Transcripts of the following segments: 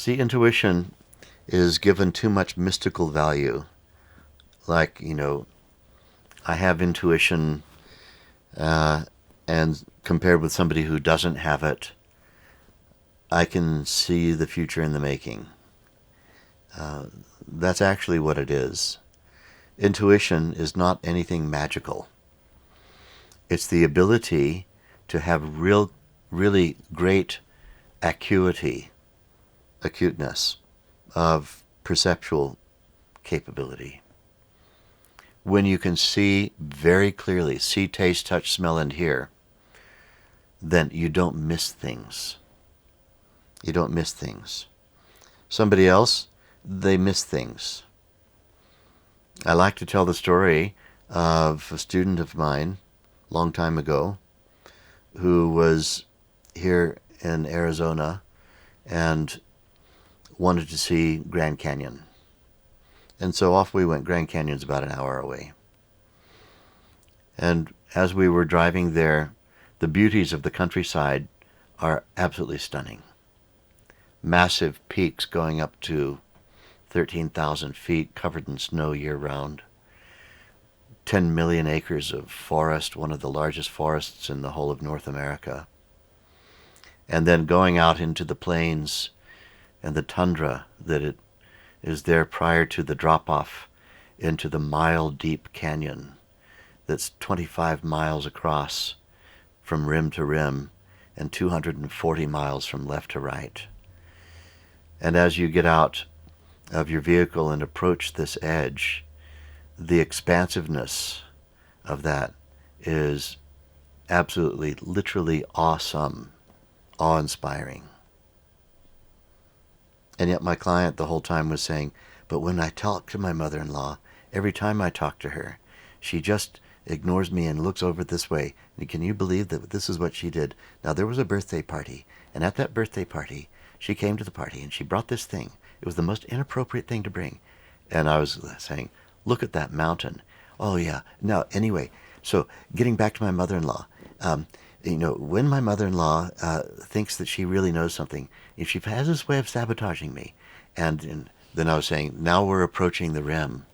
See, intuition is given too much mystical value. Like, I have intuition, and compared with somebody who doesn't have it, I can see the future in the making. That's actually what it is. Intuition is not anything magical. It's the ability to have really great acuity, acuteness of perceptual capability. When you can see very clearly, see, taste, touch, smell, and hear, then you don't miss things. You don't miss things. Somebody else, they miss things. I like to tell the story of a student of mine, long time ago, who was here in Arizona and wanted to see Grand Canyon. And so off we went. Grand Canyon's about an hour away. And as we were driving there, the beauties of the countryside are absolutely stunning. Massive peaks going up to 13,000 feet, covered in snow year-round. 10 million acres of forest, one of the largest forests in the whole of North America. And then going out into the plains and the tundra that it is there prior to the drop-off into the mile-deep canyon that's 25 miles across from rim to rim and 240 miles from left to right. And as you get out of your vehicle and approach this edge, the expansiveness of that is absolutely, literally awesome, awe-inspiring. And yet my client the whole time was saying, but when I talk to my mother-in-law, every time I talk to her, she just ignores me and looks over this way. And can you believe that this is what she did? Now, there was a birthday party, and at that birthday party, she came to the party and she brought this thing. It was the most inappropriate thing to bring. And I was saying, look at that mountain. Oh, yeah. Now, anyway, so getting back to my mother-in-law, when my mother-in-law thinks that she really knows something, if she has this way of sabotaging me, and then I was saying, now we're approaching the rim.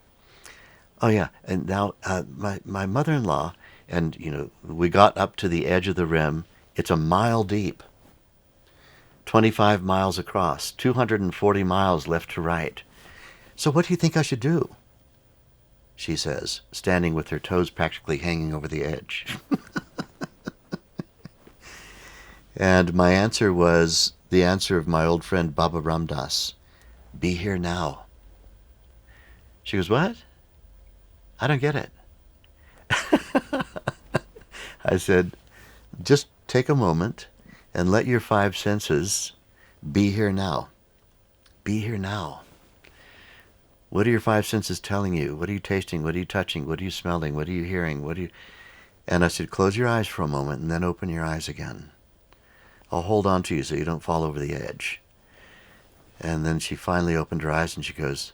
Oh, yeah, and now my mother-in-law, and, we got up to the edge of the rim. It's a mile deep, 25 miles across, 240 miles left to right. So what do you think I should do? She says, standing with her toes practically hanging over the edge. And my answer was the answer of my old friend Baba Ram Dass. Be here now. She goes, what? I don't get it. I said, just take a moment and let your five senses be here now. Be here now. What are your five senses telling you? What are you tasting? What are you touching? What are you smelling? What are you hearing? And I said, close your eyes for a moment and then open your eyes again. I'll hold on to you so you don't fall over the edge. And then she finally opened her eyes and she goes,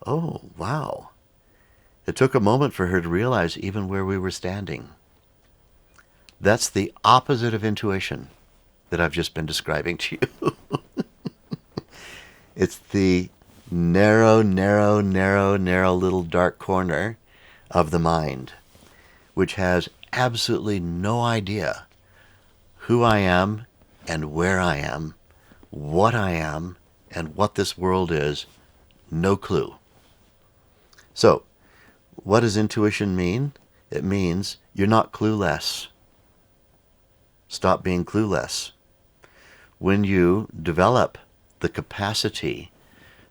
oh, wow. It took a moment for her to realize even where we were standing. That's the opposite of intuition that I've just been describing to you. It's the narrow little dark corner of the mind, which has absolutely no idea who I am and where I am, what I am, and what this world is. No clue. So, what does intuition mean? It means you're not clueless. Stop being clueless. When you develop the capacity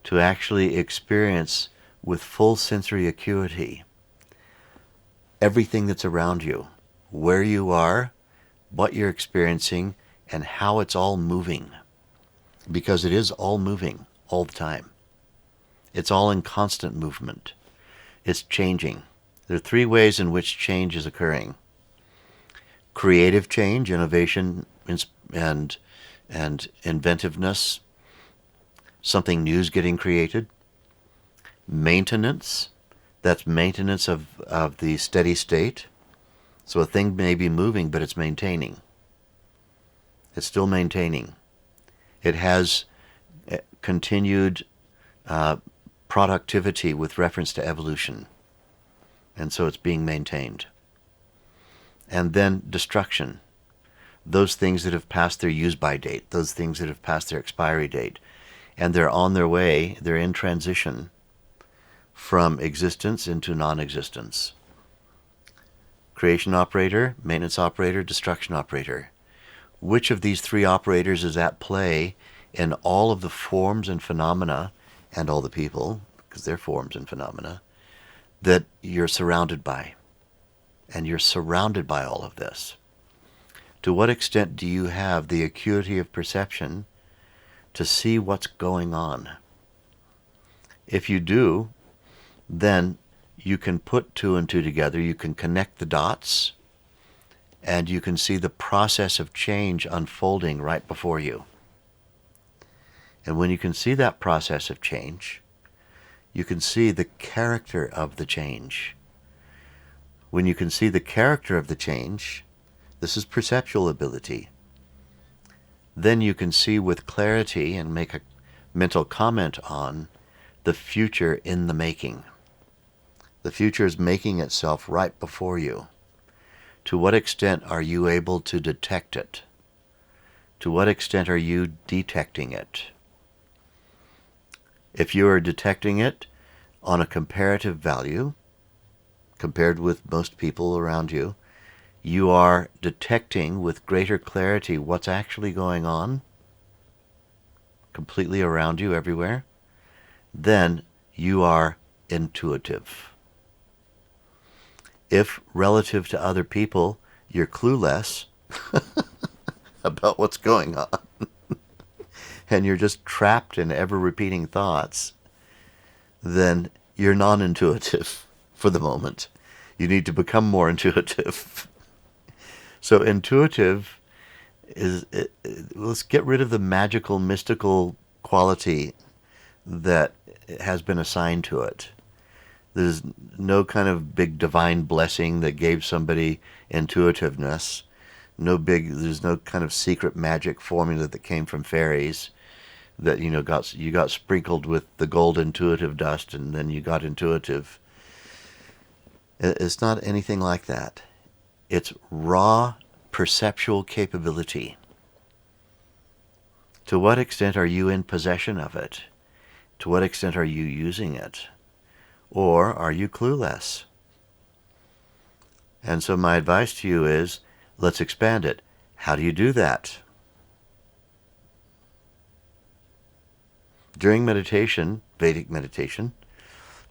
to actually experience with full sensory acuity everything that's around you, where you are, what you're experiencing, and how it's all moving. Because it is all moving all the time. It's all in constant movement. It's changing. There are three ways in which change is occurring. Creative change, innovation, and inventiveness. Something new is getting created. Maintenance. That's maintenance of the steady state. So a thing may be moving, but it's maintaining. It's still maintaining. It has continued productivity with reference to evolution. And so it's being maintained. And then destruction. Those things that have passed their use-by date, those things that have passed their expiry date, and they're on their way, they're in transition from existence into non-existence. Creation operator, maintenance operator, destruction operator. Which of these three operators is at play in all of the forms and phenomena, and all the people, because they're forms and phenomena, that you're surrounded by? And you're surrounded by all of this. To what extent do you have the acuity of perception to see what's going on? If you do, then you can put two and two together, you can connect the dots, and you can see the process of change unfolding right before you. And when you can see that process of change, you can see the character of the change. When you can see the character of the change, this is perceptual ability, then you can see with clarity and make a mental comment on the future in the making. The future is making itself right before you. To what extent are you able to detect it? To what extent are you detecting it? If you are detecting it on a comparative value, compared with most people around you, you are detecting with greater clarity what's actually going on, completely around you, everywhere, then you are intuitive. If relative to other people, you're clueless about what's going on, and you're just trapped in ever-repeating thoughts, then you're non-intuitive for the moment. You need to become more intuitive. So intuitive is, let's get rid of the magical, mystical quality that has been assigned to it. There's no kind of big divine blessing that gave somebody intuitiveness. There's no kind of secret magic formula that came from fairies that, you got sprinkled with the gold intuitive dust and then you got intuitive. It's not anything like that. It's raw perceptual capability. To what extent are you in possession of it? To what extent are you using it? Or are you clueless? And so my advice to you is, let's expand it. How do you do that? During meditation, Vedic meditation,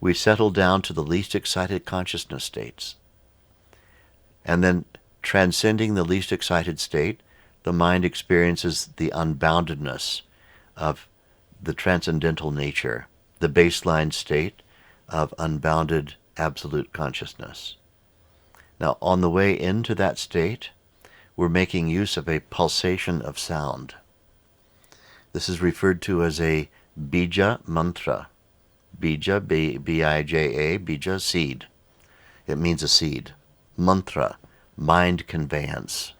we settle down to the least excited consciousness states. And then, transcending the least excited state, the mind experiences the unboundedness of the transcendental nature, the baseline state of unbounded absolute consciousness. Now, on the way into that state, we're making use of a pulsation of sound. This is referred to as a bija mantra. Bija, B-I-J-A, bija, seed. It means a seed. Mantra, mind conveyance,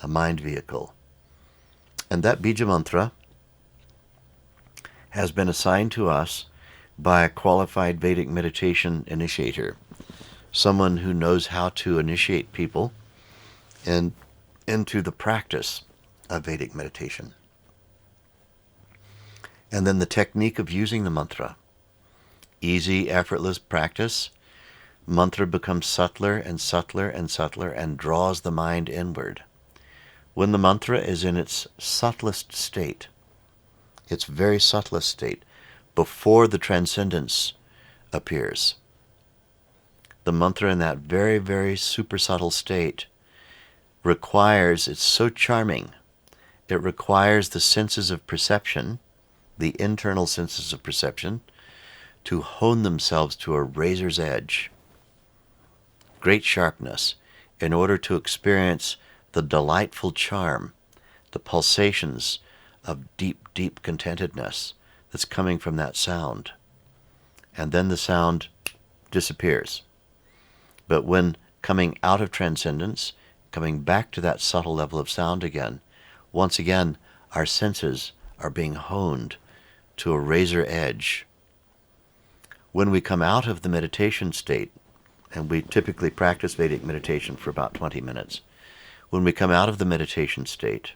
a mind vehicle. And that bija mantra has been assigned to us by a qualified Vedic meditation initiator, someone who knows how to initiate people into the practice of Vedic meditation. And then the technique of using the mantra. Easy, effortless practice. Mantra becomes subtler and subtler and subtler and draws the mind inward. When the mantra is in its subtlest state, its very subtlest state, before the transcendence appears, the mantra in that very, very super subtle state it's so charming, it requires the senses of perception, the internal senses of perception, to hone themselves to a razor's edge, great sharpness, in order to experience the delightful charm, the pulsations of deep, deep contentedness that's coming from that sound. And then the sound disappears. But when coming out of transcendence, coming back to that subtle level of sound again, once again, our senses are being honed to a razor edge. When we come out of the meditation state, and we typically practice Vedic meditation for about 20 minutes, when we come out of the meditation state,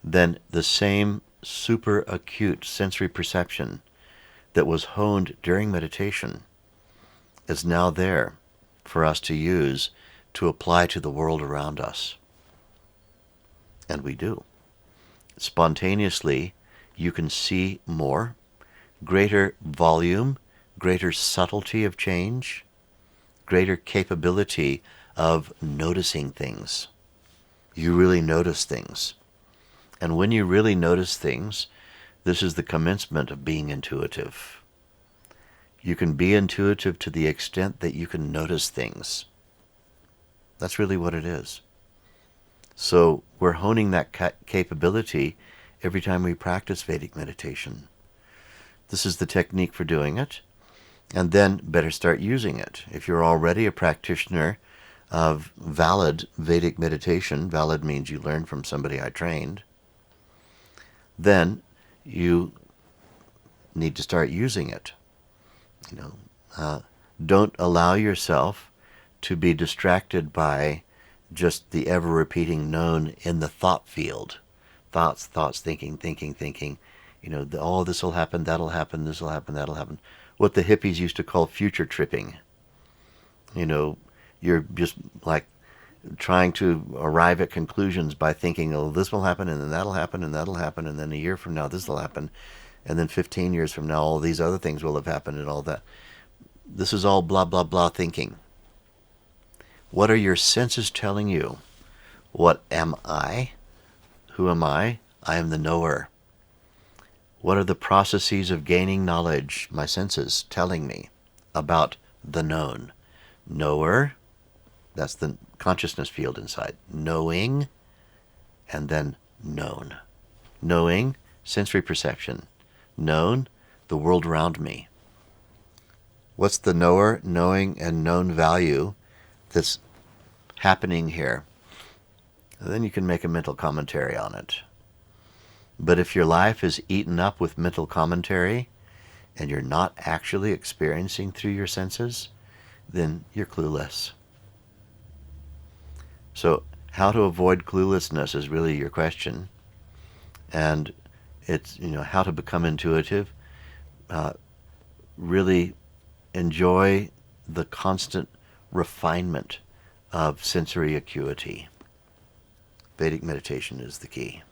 then the same super acute sensory perception that was honed during meditation is now there for us to use to apply to the world around us. And we do. Spontaneously, you can see more, greater volume, greater subtlety of change, greater capability of noticing things. You really notice things. And when you really notice things, this is the commencement of being intuitive. You can be intuitive to the extent that you can notice things. That's really what it is. So we're honing that capability every time we practice Vedic meditation. This is the technique for doing it, and then better start using it. If you're already a practitioner of valid Vedic meditation, valid means you learned from somebody I trained, then you need to start using it. Don't allow yourself to be distracted by just the ever-repeating known in the thought field. Thoughts, thinking. Oh, this will happen, that'll happen, this will happen, that'll happen. What the hippies used to call future tripping. You're just like trying to arrive at conclusions by thinking, oh, this will happen, and then that'll happen, and that'll happen, and then a year from now this will happen, and then 15 years from now all these other things will have happened and all that. This is all blah, blah, blah thinking. What are your senses telling you? What am I? Who am I? I am the knower. What are the processes of gaining knowledge, my senses, telling me about the known? Knower, that's the consciousness field inside. Knowing, and then known. Knowing, sensory perception. Known, the world around me. What's the knower, knowing, and known value that's happening here? And then you can make a mental commentary on it. But if your life is eaten up with mental commentary and you're not actually experiencing through your senses, then you're clueless. So how to avoid cluelessness is really your question. And it's, how to become intuitive. Really enjoy the constant refinement of sensory acuity. Vedic meditation is the key.